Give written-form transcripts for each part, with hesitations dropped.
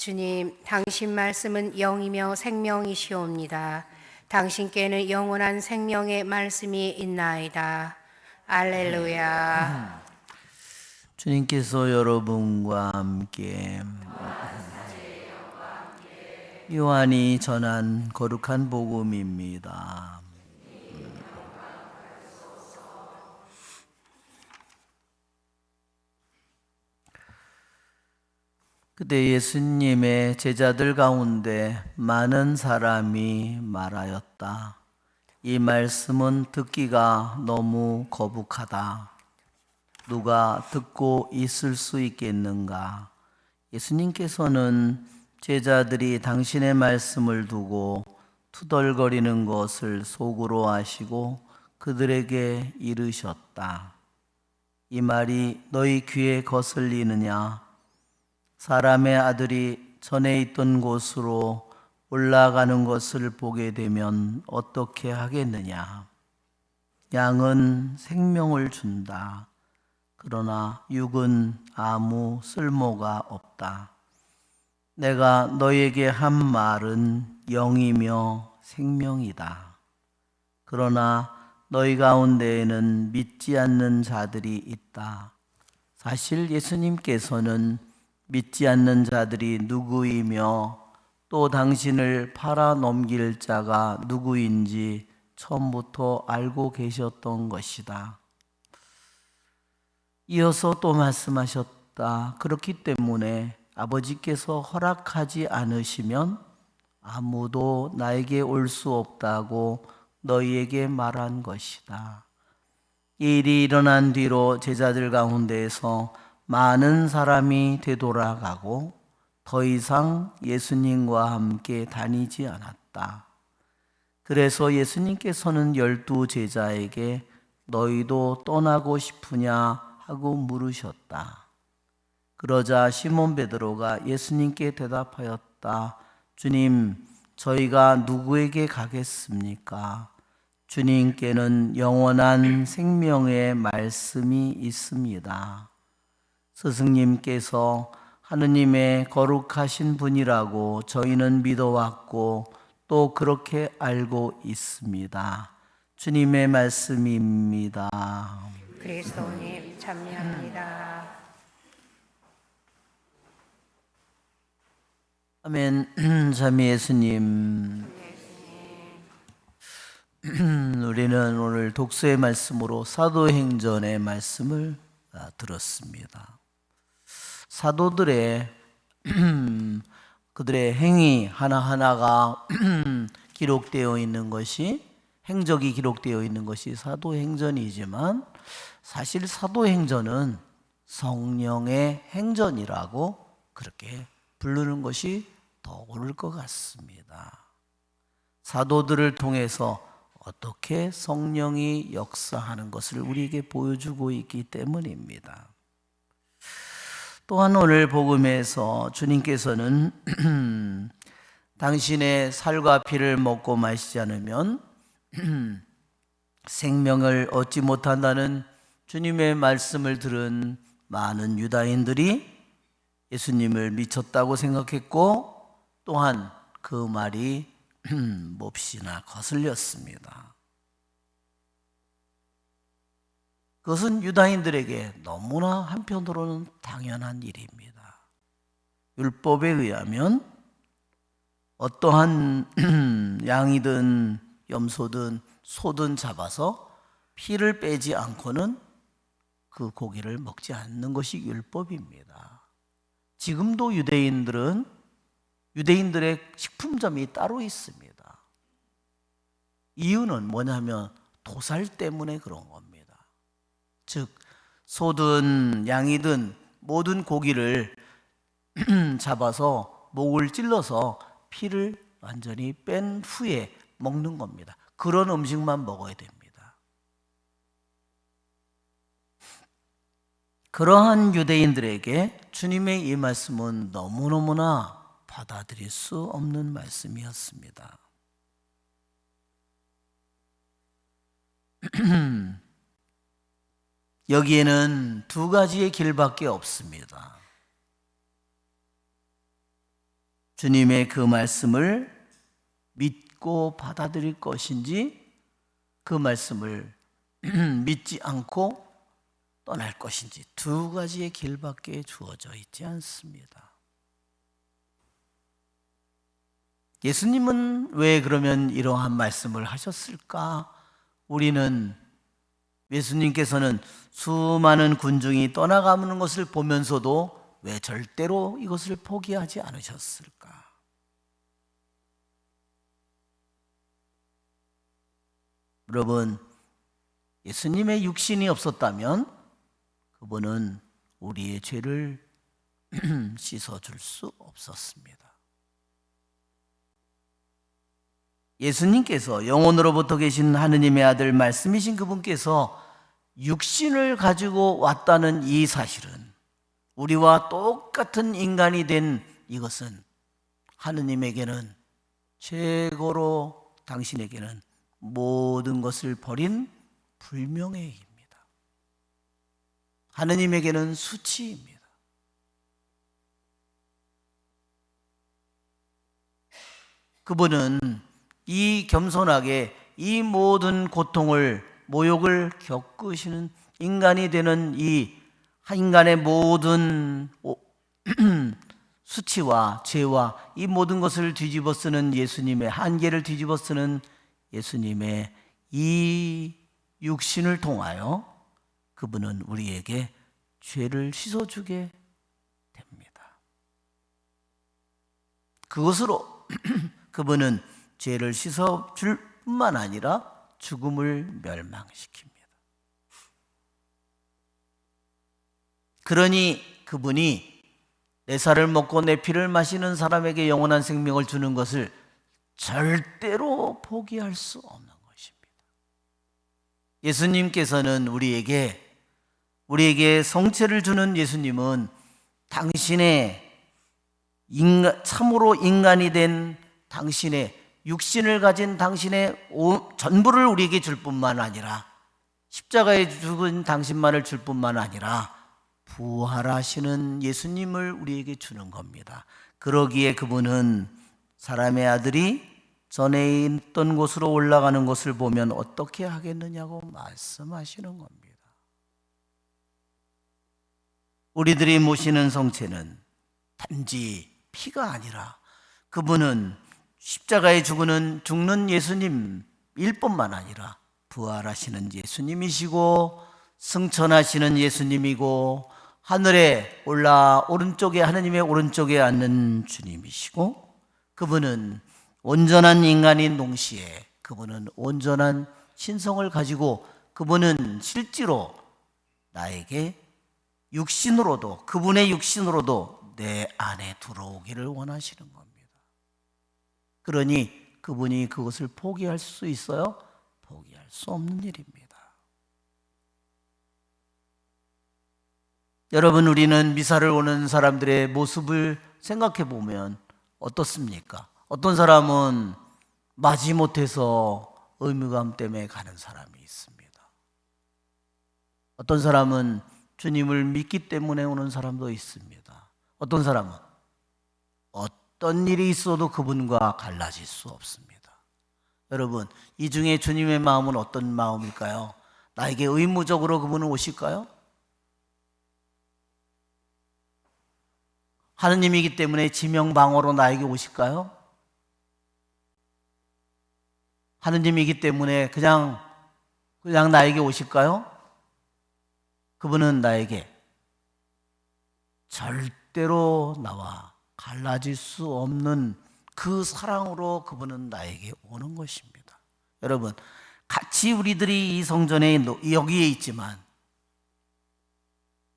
주님, 당신 말씀은 영이며 생명이시옵니다. 당신께는 영원한 생명의 말씀이 있나이다. 알렐루야. 주님께서 여러분과 함께 요한이 전한 거룩한 복음입니다. 그때 예수님의 제자들 가운데 많은 사람이 말하였다. 이 말씀은 듣기가 너무 거북하다. 누가 듣고 있을 수 있겠는가? 예수님께서는 제자들이 당신의 말씀을 두고 투덜거리는 것을 속으로 아시고 그들에게 이르셨다. 이 말이 너희 귀에 거슬리느냐? 사람의 아들이 전에 있던 곳으로 올라가는 것을 보게 되면 어떻게 하겠느냐? 양은 생명을 준다. 그러나 육은 아무 쓸모가 없다. 내가 너희에게 한 말은 영이며 생명이다. 그러나 너희 가운데에는 믿지 않는 자들이 있다. 사실 예수님께서는 믿지 않는 자들이 누구이며 또 당신을 팔아 넘길 자가 누구인지 처음부터 알고 계셨던 것이다. 이어서 또 말씀하셨다. 그렇기 때문에 아버지께서 허락하지 않으시면 아무도 나에게 올 수 없다고 너희에게 말한 것이다. 이 일이 일어난 뒤로 제자들 가운데에서 많은 사람이 되돌아가고 더 이상 예수님과 함께 다니지 않았다. 그래서 예수님께서는 12 제자에게 너희도 떠나고 싶으냐 하고 물으셨다. 그러자 시몬 베드로가 예수님께 대답하였다. 주님, 저희가 누구에게 가겠습니까? 주님께는 영원한 생명의 말씀이 있습니다. 스승님께서 하느님의 거룩하신 분이라고 저희는 믿어왔고 또 그렇게 알고 있습니다. 주님의 말씀입니다. 그리스도님 찬미합니다. 아멘. 자매 예수님, 우리는 오늘 독서의 말씀으로 사도행전의 말씀을 들었습니다. 사도들의 그들의 행위 하나하나가 기록되어 있는 것이, 행적이 기록되어 있는 것이 사도행전이지만 사실 사도행전은 성령의 행전이라고 그렇게 부르는 것이 더 옳을 것 같습니다. 사도들을 통해서 어떻게 성령이 역사하는 것을 우리에게 보여주고 있기 때문입니다. 또한 오늘 복음에서 주님께서는 당신의 살과 피를 먹고 마시지 않으면 생명을 얻지 못한다는 주님의 말씀을 들은 많은 유다인들이 예수님을 미쳤다고 생각했고 또한 그 말이 몹시나 거슬렸습니다. 그것은 유다인들에게 너무나 한편으로는 당연한 일입니다. 율법에 의하면 어떠한 양이든 염소든 소든 잡아서 피를 빼지 않고는 그 고기를 먹지 않는 것이 율법입니다. 지금도 유대인들의 식품점이 따로 있습니다. 이유는 뭐냐면 도살 때문에 그런 겁니다. 즉 소든 양이든 모든 고기를 잡아서 목을 찔러서 피를 완전히 뺀 후에 먹는 겁니다. 그런 음식만 먹어야 됩니다. 그러한 유대인들에게 주님의 이 말씀은 너무너무나 받아들일 수 없는 말씀이었습니다. 여기에는 두 가지의 길밖에 없습니다. 주님의 그 말씀을 믿고 받아들일 것인지 그 말씀을 믿지 않고 떠날 것인지 두 가지의 길밖에 주어져 있지 않습니다. 예수님은 왜 그러면 이러한 말씀을 하셨을까? 우리는 예수님께서는 수많은 군중이 떠나가는 것을 보면서도 왜 절대로 이것을 포기하지 않으셨을까? 여러분, 예수님의 육신이 없었다면 그분은 우리의 죄를 씻어줄 수 없었습니다. 예수님께서 영원으로부터 계신 하느님의 아들 말씀이신 그분께서 육신을 가지고 왔다는 이 사실은 우리와 똑같은 인간이 된 이것은 하느님에게는 최고로 당신에게는 모든 것을 버린 불명예입니다. 하느님에게는 수치입니다. 그분은 이 겸손하게 이 모든 고통을 모욕을 겪으시는 인간이 되는 이 인간의 모든 수치와 죄와 이 모든 것을 뒤집어 쓰는 예수님의 한계를 뒤집어 쓰는 예수님의 이 육신을 통하여 그분은 우리에게 죄를 씻어주게 됩니다. 그것으로 그분은 죄를 씻어줄 뿐만 아니라 죽음을 멸망시킵니다. 그러니 그분이 내 살을 먹고 내 피를 마시는 사람에게 영원한 생명을 주는 것을 절대로 포기할 수 없는 것입니다. 예수님께서는 우리에게 성체를 주는 예수님은 당신의 참으로 인간이 된 당신의 육신을 가진 당신의 전부를 우리에게 줄 뿐만 아니라 십자가에 죽은 당신만을 줄 뿐만 아니라 부활하시는 예수님을 우리에게 주는 겁니다. 그러기에 그분은 사람의 아들이 전에 있던 곳으로 올라가는 것을 보면 어떻게 하겠느냐고 말씀하시는 겁니다. 우리들이 모시는 성체는 단지 피가 아니라 그분은 십자가에 죽는 예수님일 뿐만 아니라 부활하시는 예수님이시고 승천하시는 예수님이고 하늘에 오른쪽에 하느님의 오른쪽에 앉는 주님이시고 그분은 온전한 인간인 동시에 그분은 온전한 신성을 가지고 그분은 실제로 나에게 육신으로도 그분의 육신으로도 내 안에 들어오기를 원하시는 겁니다. 그러니 그분이 그것을 포기할 수 있어요? 포기할 수 없는 일입니다. 여러분, 우리는 미사를 오는 사람들의 모습을 생각해 보면 어떻습니까? 어떤 사람은 마지못해서 의무감 때문에 가는 사람이 있습니다. 어떤 사람은 주님을 믿기 때문에 오는 사람도 있습니다. 어떤 사람은 어떤 일이 있어도 그분과 갈라질 수 없습니다. 여러분, 이 중에 주님의 마음은 어떤 마음일까요? 나에게 의무적으로 그분은 오실까요? 하느님이기 때문에 지명방어로 나에게 오실까요? 하느님이기 때문에 그냥 나에게 오실까요? 그분은 나에게 절대로 나와 갈라질 수 없는 그 사랑으로 그분은 나에게 오는 것입니다. 여러분, 같이 우리들이 이 성전에 여기에 있지만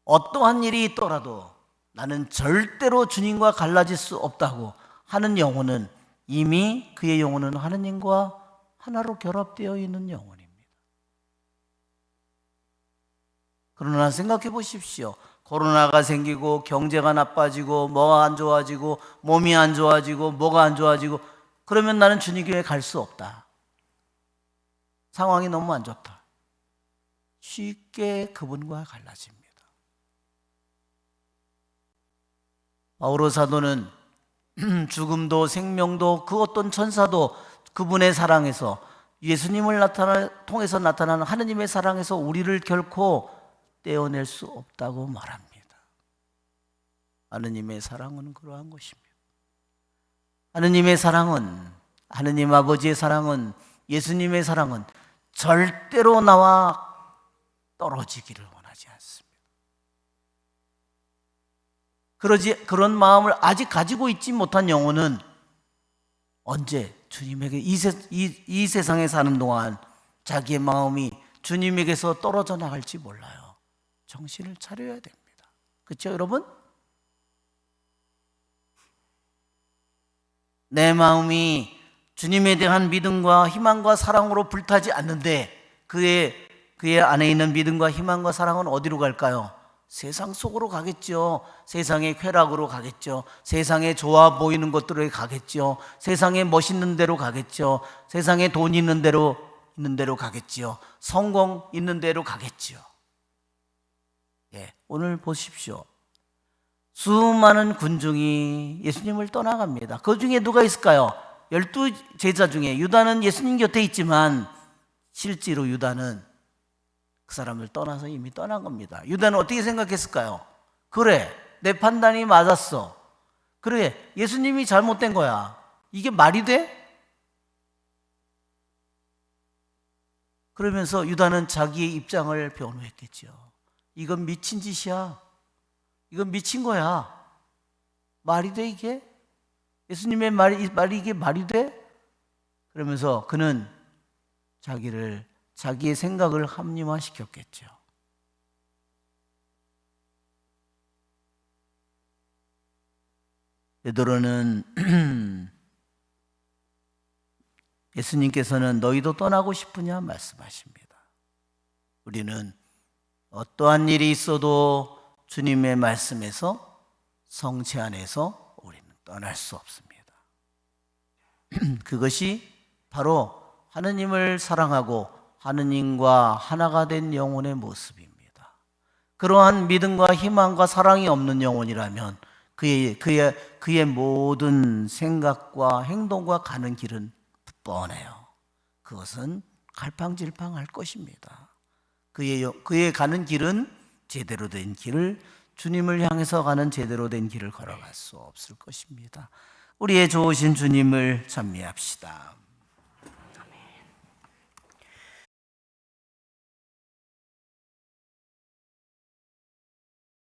어떠한 일이 있더라도 나는 절대로 주님과 갈라질 수 없다고 하는 영혼은 이미 그의 영혼은 하느님과 하나로 결합되어 있는 영혼입니다. 그러나 생각해 보십시오. 코로나가 생기고 경제가 나빠지고 뭐가 안 좋아지고 몸이 안 좋아지고 뭐가 안 좋아지고 그러면 나는 주님 교회 갈 수 없다. 상황이 너무 안 좋다. 쉽게 그분과 갈라집니다. 바오로 사도는 죽음도 생명도 그 어떤 천사도 그분의 사랑에서, 예수님을 통해서 나타나는 하느님의 사랑에서 우리를 결코 떼어낼 수 없다고 말합니다. 하느님의 사랑은 그러한 것입니다. 하느님의 사랑은, 하느님 아버지의 사랑은, 예수님의 사랑은 절대로 나와 떨어지기를 원하지 않습니다. 그런 마음을 아직 가지고 있지 못한 영혼은 언제 주님에게 이 세상에 사는 동안 자기의 마음이 주님에게서 떨어져 나갈지 몰라요. 정신을 차려야 됩니다. 그렇죠, 여러분? 내 마음이 주님에 대한 믿음과 희망과 사랑으로 불타지 않는데 그의 안에 있는 믿음과 희망과 사랑은 어디로 갈까요? 세상 속으로 가겠죠. 세상의 쾌락으로 가겠죠. 세상에 좋아 보이는 것들에 가겠죠. 세상에 멋있는 데로 가겠죠. 세상에 돈 있는 데로 가겠죠. 성공 있는 데로 가겠죠. 예, 오늘 보십시오. 수많은 군중이 예수님을 떠나갑니다. 그 중에 누가 있을까요? 12제자 중에 유다는 예수님 곁에 있지만 실제로 유다는 그 사람을 떠나서 이미 떠난 겁니다. 유다는 어떻게 생각했을까요? 그래, 내 판단이 맞았어. 그래, 예수님이 잘못된 거야. 이게 말이 돼? 그러면서 유다는 자기의 입장을 변호했겠죠. 이건 미친 짓이야. 이건 미친 거야. 말이 돼 이게? 예수님의 말이 이게 말이 돼? 그러면서 그는 자기의 생각을 합리화시켰겠죠. 베드로는 예수님께서는 너희도 떠나고 싶으냐 말씀하십니다. 우리는 어떠한 일이 있어도 주님의 말씀에서, 성체 안에서 우리는 떠날 수 없습니다. 그것이 바로 하느님을 사랑하고 하느님과 하나가 된 영혼의 모습입니다. 그러한 믿음과 희망과 사랑이 없는 영혼이라면 그의 모든 생각과 행동과 가는 길은 뻔해요. 그것은 갈팡질팡할 것입니다. 그의 가는 길은 제대로 된 길을, 주님을 향해서 가는 제대로 된 길을 걸어갈 수 없을 것입니다. 우리의 좋으신 주님을 찬미합시다.